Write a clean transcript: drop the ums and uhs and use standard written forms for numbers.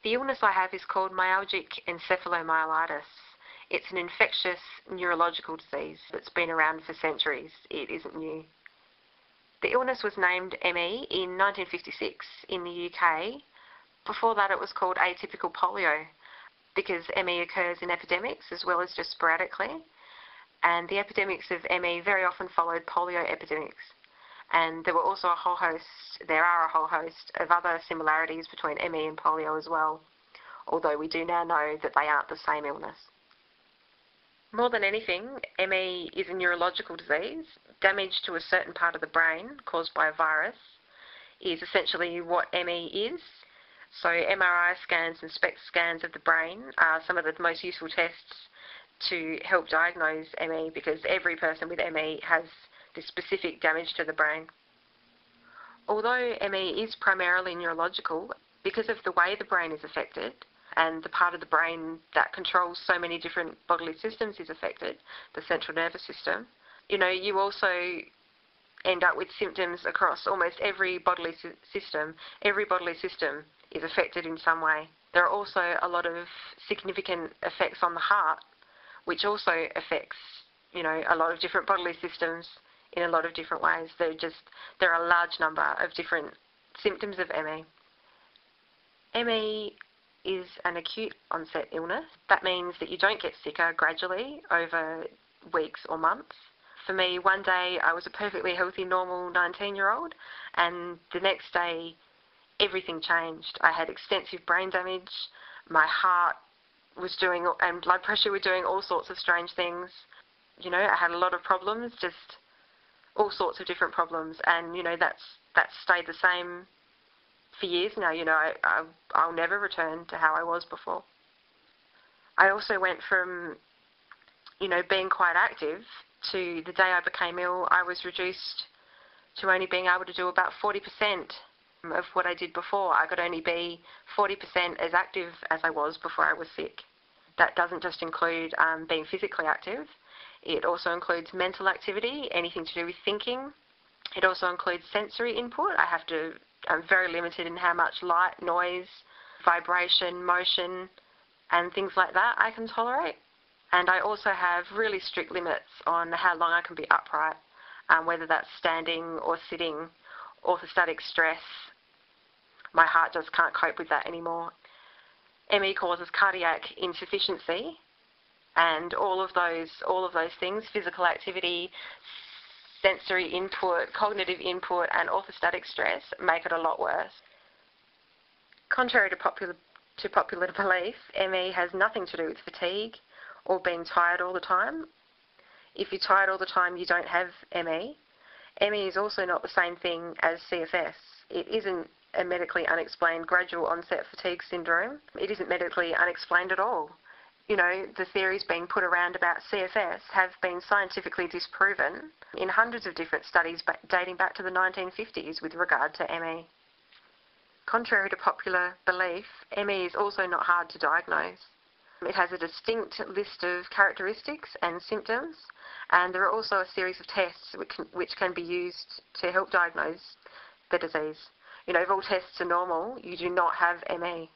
The illness I have is called myalgic encephalomyelitis. It's an infectious neurological disease that's been around for centuries. It isn't new. The illness was named ME in 1956 in the UK. Before that it was called atypical polio because ME occurs in epidemics as well as just sporadically. And the epidemics of ME very often followed polio epidemics. And there are a whole host of other similarities between ME and polio as well, although we do now know that they aren't the same illness. More than anything, ME is a neurological disease. Damage to a certain part of the brain caused by a virus is essentially what ME is. So MRI scans and SPECT scans of the brain are some of the most useful tests to help diagnose ME because every person with ME has this specific damage to the brain. Although ME is primarily neurological, because of the way the brain is affected and the part of the brain that controls so many different bodily systems is affected, the central nervous system, you also end up with symptoms across almost every bodily system. Every bodily system is affected in some way. There are also a lot of significant effects on the heart, which also affects, a lot of different bodily systems in a lot of different ways. There are a large number of different symptoms of ME. ME is an acute onset illness. That means that you don't get sicker gradually over weeks or months. For me, one day I was a perfectly healthy, normal 19-year-old, and the next day everything changed. I had extensive brain damage, my heart was doing, and blood pressure were doing all sorts of strange things. I had a lot of problems, just all sorts of different problems, and that's stayed the same for years now. I'll never return to how I was before. I also went from being quite active to the day I became ill, I was reduced to only being able to do about 40% of what I did before. I could only be 40% as active as I was before I was sick. That doesn't just include being physically active. It also includes mental activity, anything to do with thinking. It also includes sensory input. I'm very limited in how much light, noise, vibration, motion, and things like that I can tolerate. And I also have really strict limits on how long I can be upright, whether that's standing or sitting. Orthostatic stress, my heart just can't cope with that anymore. ME causes cardiac insufficiency, and all of those things, physical activity, sensory input, cognitive input, and orthostatic stress make it a lot worse. Contrary to popular belief, ME has nothing to do with fatigue or being tired all the time. If you're tired all the time, you don't have ME. ME is also not the same thing as CFS. It isn't a medically unexplained gradual onset fatigue syndrome. It isn't medically unexplained at all. The theories being put around about CFS have been scientifically disproven in hundreds of different studies dating back to the 1950s with regard to ME. Contrary to popular belief, ME is also not hard to diagnose. It has a distinct list of characteristics and symptoms, and there are also a series of tests which can be used to help diagnose the disease. If all tests are normal, you do not have ME.